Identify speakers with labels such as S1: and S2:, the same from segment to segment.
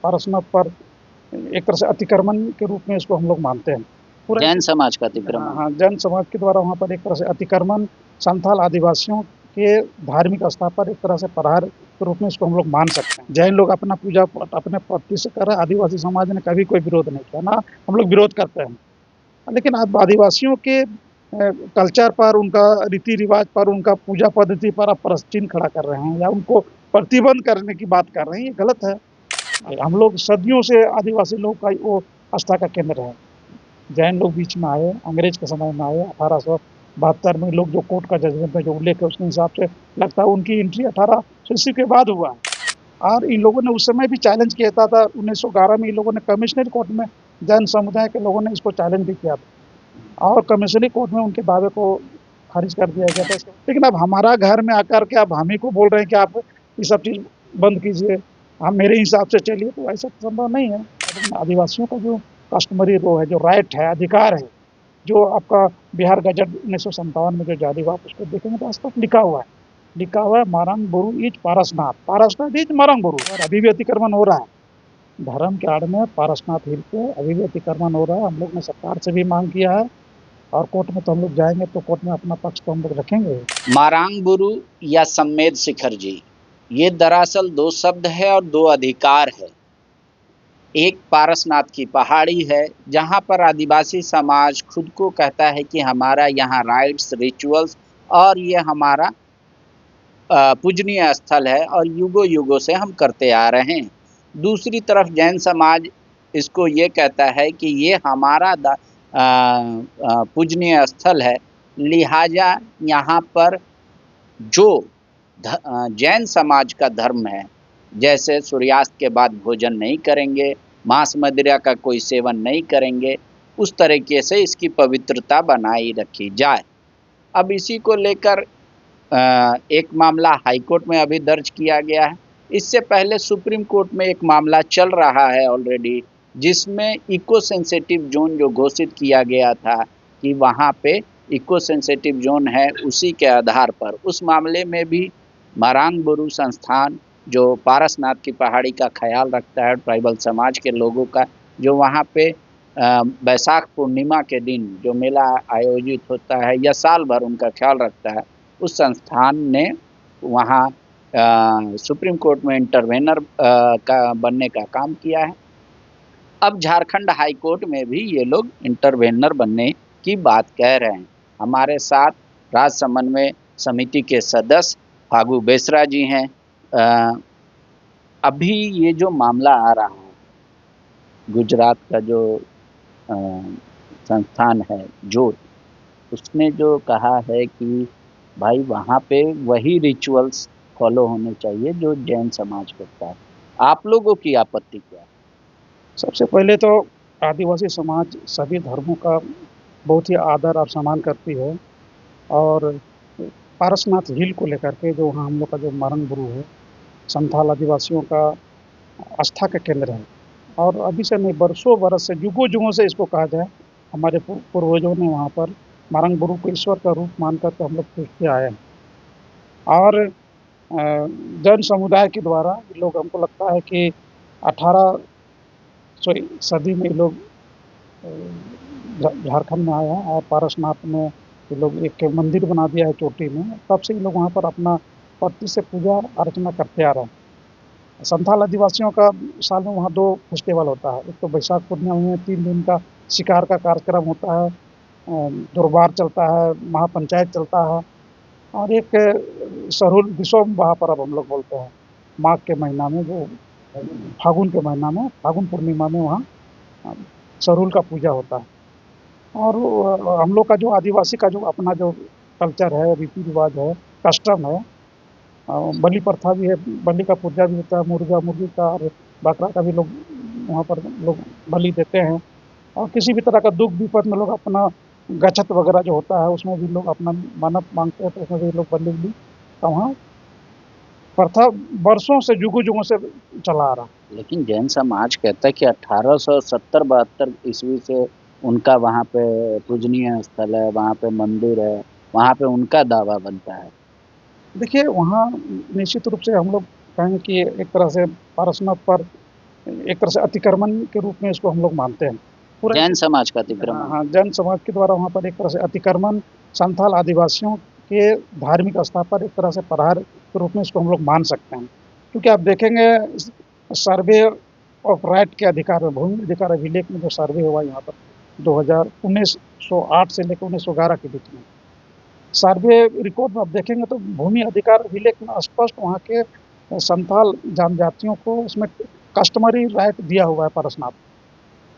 S1: पारसनाथ पर एक तरह से अतिक्रमण के रूप में इसको हम लोग मानते हैं। पूरा
S2: जैन समाज का
S1: हाँ,
S2: अतिक्रमण।
S1: हाँ, जैन समाज के द्वारा वहाँ पर एक तरह से अतिक्रमण, संथाल आदिवासियों के धार्मिक आस्था पर एक तरह से प्रहार के रूप में इसको हम लोग मान सकते हैं। जैन लोग अपना पूजा अपने पद्धति से कर रहे हैं, आदिवासी समाज ने कभी कोई विरोध नहीं किया, ना हम लोग विरोध करते हैं। लेकिन आप आदिवासियों के कल्चर पर, उनका रीति-रिवाज पर, उनका पूजा पद्धति पर आप प्रश्न खड़ा कर रहे हैं या उनको प्रतिबंध करने की बात कर रहे हैं, ये गलत है। हम लोग सदियों से आदिवासी लोग का वो आस्था का केंद्र है। जैन लोग बीच में आए, अंग्रेज के समय में आए, 1872 में लोग जो कोर्ट का जजमेंट में जो उल्लेख है उसके हिसाब से लगता है उनकी एंट्री 1800 ईस्वी के बाद हुआ है। और इन लोगों ने उस समय भी चैलेंज किया था 1911 में इन लोगों ने कमिश्नरी कोर्ट में जैन समुदाय के लोगों ने इसको चैलेंज भी किया था और कमिश्नरी कोर्ट में उनके दावे को खारिज कर दिया गया था। लेकिन अब हमारा घर में आकर के अब हम ही को बोल रहे हैं कि आप ये सब चीज़ बंद कीजिए, हम मेरे हिसाब से चलिए, तो ऐसा संभव नहीं है। आदिवासियों का जो कस्टमरी वो है, जो राइट है, अधिकार है, जो आपका बिहार गजट 1957 में जो जारी हुआ, आप उसको देखेंगे तो स्पष्ट लिखा हुआ है मारंग बुरु इज पारसनाथ, पारसनाथ इज मारंग बुरु। और अभी भी अतिक्रमण हो रहा है धर्म के आड़ में पारसनाथ हिल पे, अभी भी अतिक्रमण हो रहा है। हम लोग ने सरकार से भी मांग किया है और कोर्ट में तो हम लोग जाएंगे तो कोर्ट में अपना पक्ष तो हम लोग रखेंगे।
S2: मारांग बुरु या सम्मेद शिखर जी, ये दरअसल दो शब्द है और दो अधिकार है। एक पारसनाथ की पहाड़ी है जहाँ पर आदिवासी समाज खुद को कहता है कि हमारा यहाँ राइट्स, रिचुअल्स और ये हमारा पूजनीय स्थल है और युगों युगों से हम करते आ रहे हैं। दूसरी तरफ जैन समाज इसको ये कहता है कि ये हमारा पूजनीय स्थल है, लिहाजा यहाँ पर जो जैन समाज का धर्म है, जैसे सूर्यास्त के बाद भोजन नहीं करेंगे, मांस मदिरा का कोई सेवन नहीं करेंगे, उस तरीके से इसकी पवित्रता बनाई रखी जाए। अब इसी को लेकर एक मामला हाई कोर्ट में अभी दर्ज किया गया है। इससे पहले सुप्रीम कोर्ट में एक मामला चल रहा है ऑलरेडी, जिसमें इको सेंसिटिव जोन जो घोषित किया गया था कि वहाँ पे इको सेंसिटिव जोन है, उसी के आधार पर उस मामले में भी मारांग बुरु संस्थान जो पारसनाथ की पहाड़ी का ख्याल रखता है, ट्राइबल समाज के लोगों का, जो वहाँ पे बैसाख पूर्णिमा के दिन जो मेला आयोजित होता है या साल भर उनका ख्याल रखता है, उस संस्थान ने वहाँ सुप्रीम कोर्ट में इंटरवेनर का बनने का काम किया है। अब झारखंड हाई कोर्ट में भी ये लोग इंटरवेनर बनने की बात कह रहे हैं। हमारे साथ राज्य समन्वय समिति के सदस्य फागू बेसरा जी हैं। अभी ये जो मामला आ रहा है, गुजरात का जो संस्थान है जोत, उसने जो कहा है कि भाई वहाँ पे वही रिचुअल्स फॉलो होने चाहिए जो जैन समाज करता है। आप लोगों की आपत्ति क्या है?
S1: सबसे पहले तो आदिवासी समाज सभी धर्मों का बहुत ही आदर और सम्मान करती है और पारसनाथ हिल को लेकर के जो वहाँ हम लोग का जो मारंग गुरु है, संथाल आदिवासियों का आस्था का केंद्र है और अभी से नहीं, बरसों बरस से, युगों युगों से इसको कहा जाए, हमारे पूर्वजों ने वहाँ पर मारंग गुरु को ईश्वर का रूप मान करके हम लोग पूजते आए हैं। और जैन समुदाय के द्वारा लोग, हमको लगता है कि 1800 सदी में लोग झारखंड में आए हैं और पारसनाथ में ये लोग एक मंदिर बना दिया है चोटी में। तब से ये लोग वहाँ पर अपना पद्धति से पूजा अर्चना करते आ रहे हैं। संथाल आदिवासियों का साल में वहाँ 2 फेस्टिवल होता है। एक तो बैसाख पूर्णिमा में 3 दिन का शिकार का कार्यक्रम होता है, दरबार चलता है, महापंचायत चलता है और एक सरहुल विश्व महापर्व हम लोग बोलते हैं, माघ के महीना में, जो फागुन के महीना में, फागुन पूर्णिमा में वहाँ सरहुल का पूजा होता है। और हम लोग का जो आदिवासी का जो अपना जो कल्चर है, रीति रिवाज है, कस्टम है, बलि प्रथा भी है, बलि का पूजा भी होता है, मुर्गा मुर्गी का और बकरा का भी लोग वहाँ पर लोग बलि देते हैं। और किसी भी तरह का दुख विपद में लोग अपना गच्छत वगैरह जो होता है उसमें भी लोग अपना मन्नत मांगते हैं, तो उसमें भी लोग बलि उलि का वहाँ प्रथा वर्षों से, युगों युगों से चला आ रहा।
S2: लेकिन जैन समाज कहता है कि 1870-72 ईस्वी से उनका वहाँ पे पूजनीय स्थल है, वहाँ पे मंदिर है, वहाँ पे उनका दावा बनता है।
S1: देखिए, वहाँ निश्चित रूप से हम लोग कहेंगे कि एक तरह से पारसनाथ पर एक तरह से अतिक्रमण के रूप में इसको हम लोग मानते हैं। पूरा
S2: जैन समाज का
S1: हाँ,
S2: अतिक्रमण।
S1: हाँ, जैन समाज के द्वारा वहाँ पर एक तरह से अतिक्रमण संथाल आदिवासियों के धार्मिक आस्था पर एक तरह से प्रहार के रूप में इसको हम लोग मान सकते हैं। क्योंकि आप देखेंगे सर्वे ऑफ राइट के अधिकार में, भूमि अधिकार अभिलेख में जो सर्वे हुआ यहाँ पर 1908 से लेकर 1911 के बीच में, सर्वे रिकॉर्ड में आप देखेंगे तो भूमि अधिकार अभिलेख में स्पष्ट वहाँ के संथाल जनजातियों को उसमें कस्टमरी राइट दिया हुआ है पारसनाथ।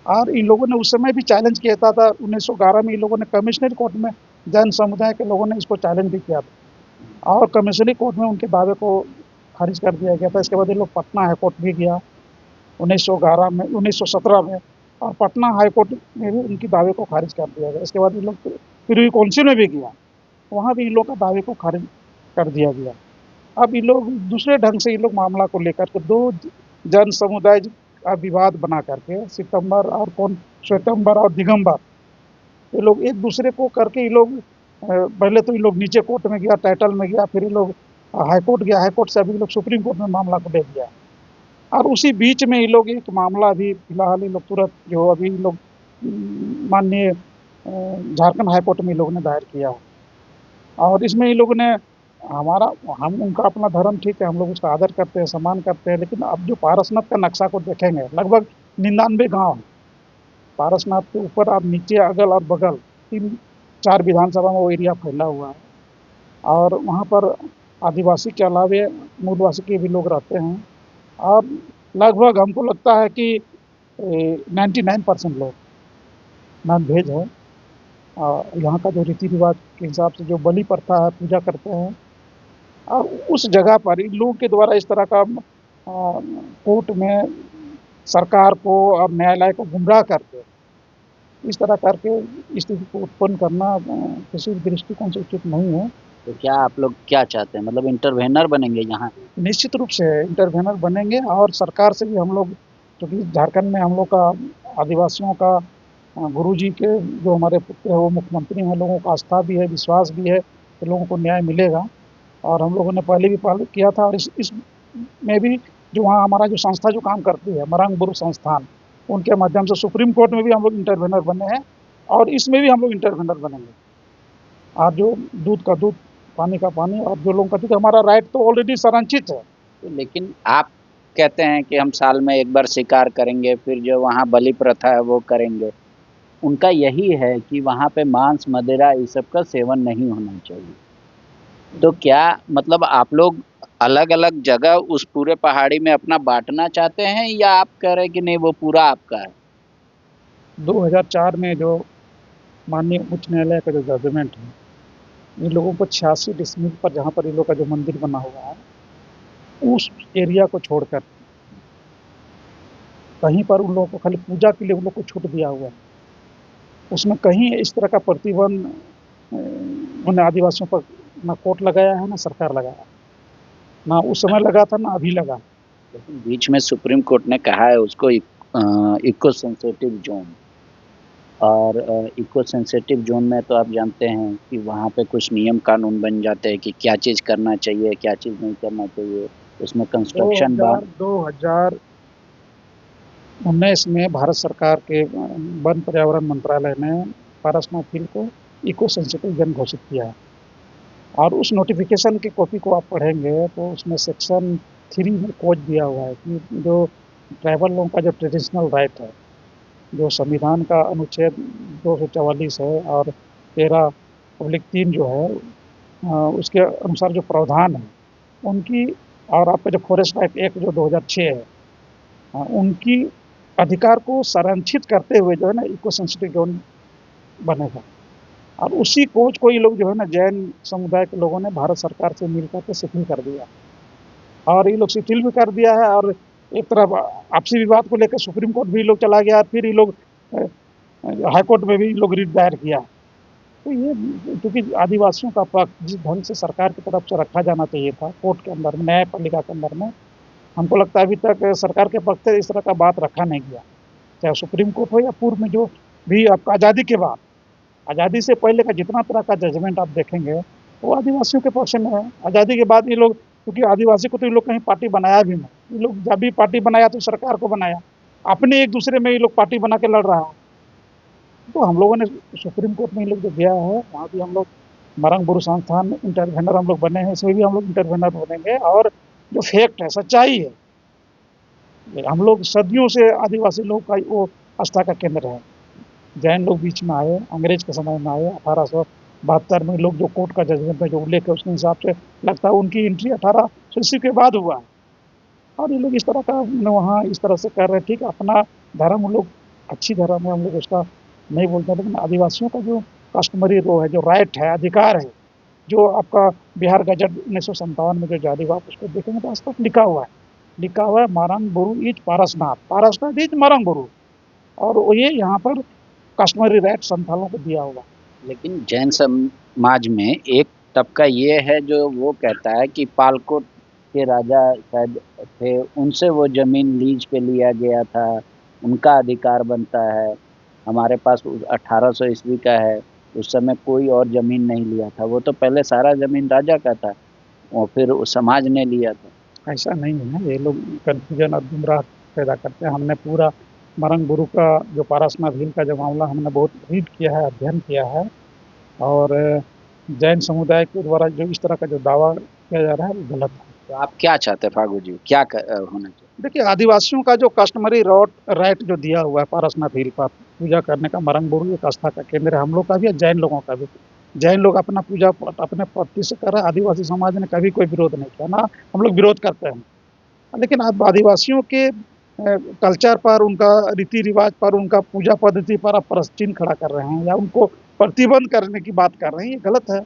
S1: और इन लोगों ने उस समय भी चैलेंज किया था 1911 में इन लोगों ने कमिश्नरी कोर्ट में जैन समुदाय के लोगों ने इसको चैलेंज भी किया था और कमिश्नरी कोर्ट में उनके दावे को खारिज कर दिया गया था। इसके बाद ये लोग पटना हाई कोर्ट भी गया 1911 में, 1917 में, और पटना हाई कोर्ट में भी उनकी दावे को खारिज कर दिया गया। इसके बाद ये लोग प्रिवी काउंसिल में भी गया, वहाँ भी इन लोग का दावे को खारिज कर दिया गया। अब ये लोग दूसरे ढंग से ये लोग मामला को लेकर के दो जन समुदाय का विवाद बना करके श्वेतंबर और दिगंबर, ये लोग एक दूसरे को करके ये लोग पहले तो ये लोग नीचे कोर्ट में गया, टाइटल में गया, फिर ये लोग हाई कोर्ट गया, हाई कोर्ट से अभी लोग सुप्रीम कोर्ट में मामला को ले गया। और उसी बीच में ये लोग एक मामला अभी फिलहाल ये लोग तुरंत जो अभी लोग माननीय झारखंड हाई कोर्ट में ये लोगों ने दायर किया है। और इसमें ये लोगों ने हम उनका अपना धर्म ठीक है, हम लोग उसका आदर करते हैं, सम्मान करते हैं, लेकिन अब जो पारसनाथ का नक्शा को देखेंगे लगभग 99 गांव है पारसनाथ के ऊपर, और नीचे अगल और बगल 3-4 विधानसभा में वो एरिया फैला हुआ है। और वहाँ पर आदिवासी के अलावे मूलवासी के भी लोग रहते हैं और लगभग हमको लगता है कि 99% लोग नॉन वेज है। यहाँ का जो रीति रिवाज के हिसाब से जो बलि प्रथा है, पूजा करते हैं। और उस जगह पर इन लोगों के द्वारा इस तरह का कोर्ट में सरकार को और न्यायालय को गुमराह करके इस तरह करके स्थिति को उत्पन्न करना किसी भी दृष्टिकोण से उचित नहीं है।
S2: तो क्या आप लोग क्या चाहते हैं, मतलब इंटरवेनर बनेंगे यहाँ?
S1: निश्चित रूप से इंटरवेनर बनेंगे और सरकार से भी हम लोग, क्योंकि झारखंड में हम लोग का आदिवासियों का गुरुजी के जो हमारे पुत्र है वो मुख्यमंत्री हैं, लोगों का आस्था भी है, विश्वास भी है कि लोगों को न्याय मिलेगा। और हम लोगों ने पहले भी पालन किया था और इस में भी जो वहाँ हमारा जो संस्था जो काम करती है मरांग बुरु संस्थान, उनके माध्यम से सुप्रीम कोर्ट में भी हम लोग इंटरवेनर बने हैं और इसमें भी हम लोग इंटरवेनर बनेंगे। और जो दूध का दूध, पानी का पानी, और जो लोगों का, क्योंकि हमारा राइट तो ऑलरेडी संरक्षित है।
S2: तो लेकिन आप कहते हैं कि हम साल में एक बार शिकार करेंगे, फिर जो वहाँ बलि प्रथा है वो करेंगे। उनका यही है कि वहाँ पे मांस मदिरा ये सब का सेवन नहीं होना चाहिए। तो क्या मतलब आप लोग अलग अलग जगह उस पूरे पहाड़ी में अपना बांटना चाहते हैं, या आप कह रहे हैं कि नहीं वो पूरा आपका है?
S1: 2004 में जो माननीय उच्च न्यायालय का जो जजमेंट है, इन लोगों को 86 डिसमिल पर जहाँ पर इन लोग का जो मंदिर बना हुआ है उस एरिया को छोड़कर कहीं पर उन लोगों को खाली पूजा के लिए उन लोग को छूट दिया हुआ है। उसमें कहीं इस तरह का प्रतिबंध उन्होंने आदिवासियों पर ना कोर्ट लगाया है, ना सरकार लगाया, ना उस समय लगा था, ना अभी लगा।
S2: लेकिन बीच में सुप्रीम कोर्ट ने कहा है उसको इको सेंसिटिव जोन, और इको सेंसिटिव जोन में तो आप जानते हैं कि वहाँ पे कुछ नियम कानून बन जाते हैं कि क्या चीज़ करना चाहिए, क्या चीज़ नहीं करना चाहिए। उसमें कंस्ट्रक्शन
S1: 2019 में भारत सरकार के वन पर्यावरण मंत्रालय ने पारसनाथ हिल को इको सेंसिटिव जोन घोषित किया है। और उस नोटिफिकेशन की कॉपी को आप पढ़ेंगे तो उसमें सेक्शन 3 में कोड दिया हुआ है कि जो ट्राइबल लोगों का जो ट्रेडिशनल राइट है, जो संविधान का अनुच्छेद 244 है और 13(3) जो है उसके अनुसार जो प्रावधान है उनकी, और आपका जो फॉरेस्ट एक्ट जो 2006 है उनकी अधिकार को संरक्षित करते हुए जो है ना इको सेंसिटिव जोन बनेगा। और उसी कोच को ये लोग जो है ना जैन समुदाय के लोगों ने भारत सरकार से मिलकर के शिथिल कर दिया, और ये लोग शिथिल भी कर दिया है। और एक तरफ आपसी विवाद को लेकर सुप्रीम कोर्ट भी लोग चला गया, फिर ये लोग हाई कोर्ट में भी लोग रिट दायर किया। तो ये क्योंकि आदिवासियों का पक्ष जिस ढंग से सरकार की तरफ से रखा जाना चाहिए था कोर्ट के अंदर में, न्यायपालिका के अंदर में, हमको लगता है अभी तक सरकार के पक्ष से इस तरह का बात रखा नहीं गया, चाहे सुप्रीम कोर्ट हो या पूर्व में जो भी आपका आज़ादी के बाद, आज़ादी से पहले का जितना तरह का जजमेंट आप देखेंगे वो आदिवासियों के पक्ष में है। आज़ादी के बाद ये लोग क्योंकि आदिवासी को तो ये लोग कहीं पार्टी बनाया भी नहीं। ये लोग जब भी पार्टी बनाया तो सरकार को बनाया, अपने एक दूसरे में ये लोग पार्टी बना के लड़ रहा है। तो हम लोगों ने सुप्रीम कोर्ट में ये लोग जो गया है, वहाँ भी हम लोग मरंग बुरु संस्थान इंटरवेनर हम लोग बने हैं, इसमें भी हम लोग इंटरवेनर बनेंगे। और जो फैक्ट है, सच्चाई है, हम लोग सदियों से आदिवासी लोग का वो आस्था का केंद्र है। जैन लोग बीच में आए, अंग्रेज के समय में आए, 1872 में लोग जो कोर्ट का जजमेंट में जो उल्लेख है उसके हिसाब से लगता है उनकी एंट्री 1800 ईस्वी के बाद हुआ है। और ये लोग इस तरह का वहाँ इस तरह से कर रहे हैं। ठीक है, अपना धर्म हम लोग अच्छी धर्म है, हम लोग उसका नहीं बोलते, लेकिन आदिवासियों का जो कस्टमरी रो है, जो राइट है, अधिकार है, जो आपका बिहार गजट 1957 में जो जारी हुआ, उसको देखेंगे तो आज तक लिखा हुआ है मारंग बुरु इज पारसनाथ इज मारंग बुरु। और ये यहाँ पर कस्टमरी राइट संथालों को दिया हुआ।
S2: लेकिन जैन समाज में एक तबका ये है जो वो कहता है कि पालकोट के राजा शायद थे, उनसे वो ज़मीन लीज पे लिया गया था, उनका अधिकार बनता है। हमारे पास 1800 ईस्वी का है, उस समय कोई और ज़मीन नहीं लिया था, वो तो पहले सारा ज़मीन राजा का था और फिर उस समाज ने लिया था।
S1: ऐसा नहीं है, ये लोग कन्फ्यूजन और गुमराह पैदा करते हैं। हमने पूरा मरंग गुरु का जो पारसनाथ हिल का जो मामला हमने बहुत रीड किया है, अध्ययन किया है। और जैन समुदाय के द्वारा जो इस तरह का जो दावा किया जा रहा है वो गलत है।
S2: तो आप क्या चाहते हैं फागू जी, क्या होना चाहिए?
S1: देखिए, आदिवासियों का जो कस्टमरी राइट जो दिया हुआ है पारसनाथ हिल पर पूजा करने का, मरंग बुरु एक आस्था का केंद्र है, हम लोग का भी है, जैन लोगों का भी। जैन लोग अपना पूजा अपने पद्धति से कर रहे हैं, आदिवासी समाज ने कभी कोई विरोध नहीं किया, ना हम लोग विरोध करते हैं। लेकिन आप आदिवासियों के कल्चर पर, उनका रीति रिवाज पर, उनका पूजा पद्धति पर आप प्रश्न खड़ा कर रहे हैं या उनको प्रतिबंध करने की बात कर रहे हैं, ये गलत है।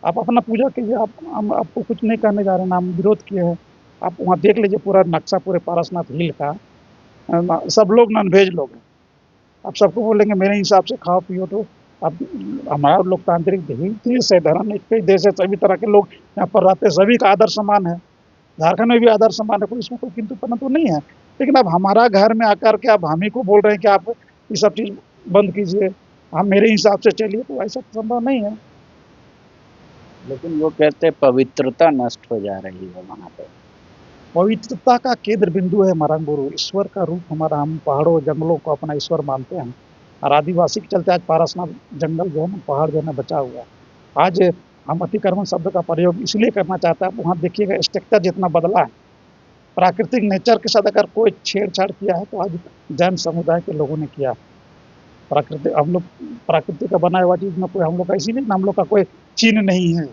S1: आप अपना पूजा कीजिए, हम आपको कुछ नहीं करने जा रहे हैं, ना हम विरोध किए हैं। आप वहाँ देख लीजिए पूरा नक्शा पूरे पारसनाथ हिल का। सब लोग नॉनवेज लोग हैं। आप सबको बोलेंगे मेरे हिसाब से खाओ पियो, तो अब हमारा लोकतांत्रिक देश है, धर्मनिरपेक्ष देश है, सभी तरह के लोग यहाँ पर रहते हैं, सभी का आदर सम्मान है। झारखंड में भी आदर सम्मान है, कोई इसमें कोई किंतु परंतु नहीं है। लेकिन अब हमारा घर में आकर के आप हम ही को बोल रहे हैं कि आप ये सब चीज़ बंद कीजिए, हम मेरे हिसाब से चलिए, तो ऐसा संभव नहीं है।
S2: लेकिन वो कहते हैं पवित्रता नष्ट हो जा रही है वहाँ पे।
S1: पवित्रता का केंद्र बिंदु है मरंग बुरु, ईश्वर का रूप हमारा, हम पहाड़ों जंगलों को अपना ईश्वर मानते हैं। और आदिवासी के चलते आज पारसनाथ जंगल जो है ना, पहाड़ जो है ना, बचा हुआ है। आज हम अतिक्रमण शब्द का प्रयोग इसलिए करना चाहते हैं, वहाँ देखिएगा स्ट्रक्चर जितना बदला है, प्राकृतिक नेचर के साथ अगर कोई छेड़छाड़ किया है तो आज जैन समुदाय के लोगों ने किया। प्राकृतिक, हम लोग प्रकृति का बनाया हुआ चीज़ में कोई हम लोग का इसीलिए हम लोग का कोई चिन्ह नहीं है।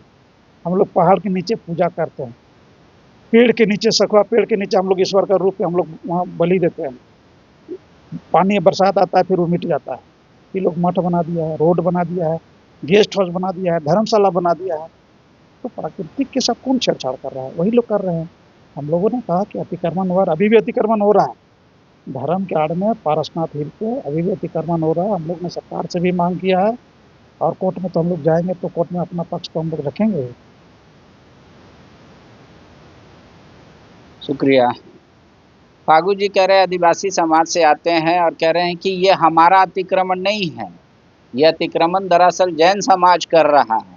S1: हम लोग पहाड़ के नीचे पूजा करते हैं, पेड़ के नीचे, सखुआ पेड़ के नीचे हम लोग ईश्वर का रूप हम लोग वहाँ बलि देते हैं। पानी बरसात आता है फिर वो मिट जाता है। ये लोग मठ बना दिया है, रोड बना दिया है, गेस्ट हाउस बना दिया है, धर्मशाला बना दिया है। तो प्राकृतिक के साथ कौन छेड़छाड़ कर रहा है? वही लोग कर रहे हैं। हम लोगों ने कहा कि अतिक्रमण हुआ, अभी भी अतिक्रमण हो रहा है। धर्म के आड़ में पारसनाथ हिल पे अभी भी अतिक्रमण हो रहा है। हम लोग ने सरकार से भी मांग किया है और कोर्ट में तो हम लोग जाएंगे, तो कोर्ट में अपना पक्ष तो हम लोग रखेंगे।
S2: शुक्रिया। फागू जी कह रहे हैं आदिवासी समाज से आते हैं और कह रहे हैं कि ये हमारा अतिक्रमण नहीं है, ये अतिक्रमण दरअसल जैन समाज कर रहा है।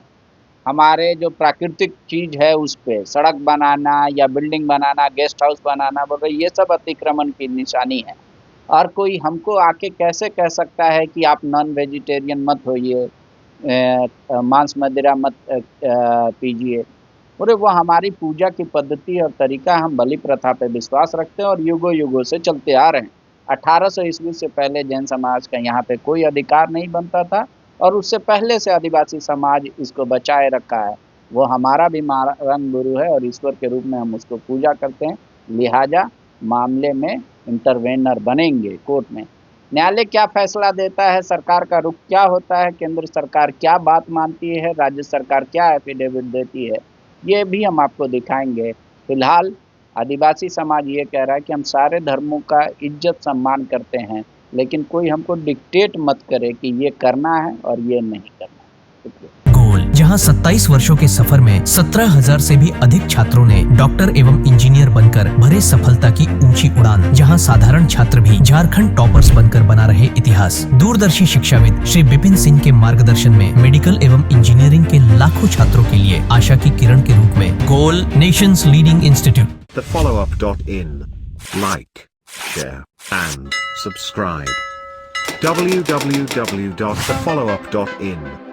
S2: हमारे जो प्राकृतिक चीज़ है उस पे सड़क बनाना या बिल्डिंग बनाना, गेस्ट हाउस बनाना, बोल रहे ये सब अतिक्रमण की निशानी है। और कोई हमको आके कैसे कह सकता है कि आप नॉन वेजिटेरियन मत होइए, मांस मदिरा मत पीजिए। और वो हमारी पूजा की पद्धति और तरीका, हम बलि प्रथा पे विश्वास रखते हैं और युगों युगों से चलते आ रहे हैं। 1800 ईस्वी से पहले जैन समाज का यहाँ पे कोई अधिकार नहीं बनता था और उससे पहले से आदिवासी समाज इसको बचाए रखा है। वो हमारा भी मरंग गुरु है और ईश्वर के रूप में हम उसको पूजा करते हैं। लिहाजा मामले में इंटरवेनर बनेंगे कोर्ट में। न्यायालय क्या फैसला देता है, सरकार का रुख क्या होता है, केंद्र सरकार क्या बात मानती है, राज्य सरकार क्या एफिडेविट देती है, ये भी हम आपको दिखाएंगे। फिलहाल आदिवासी समाज ये कह रहा है कि हम सारे धर्मों का इज्जत सम्मान करते हैं, लेकिन कोई हमको डिक्टेट मत करे कि ये करना है और ये नहीं करना है।
S3: गोल जहां 27 वर्षों के सफर में 17,000 से भी अधिक छात्रों ने डॉक्टर एवं इंजीनियर बनकर भरे सफलता की ऊंची उड़ान, जहां साधारण छात्र भी झारखंड टॉपर्स बनकर बना रहे इतिहास। दूरदर्शी शिक्षाविद श्री विपिन सिंह के मार्गदर्शन में मेडिकल एवं इंजीनियरिंग के लाखों छात्रों के लिए आशा की किरण के रूप में goal nation's leading institute.
S4: thefollowup.in. Like, share, and subscribe. www.thefollowup.in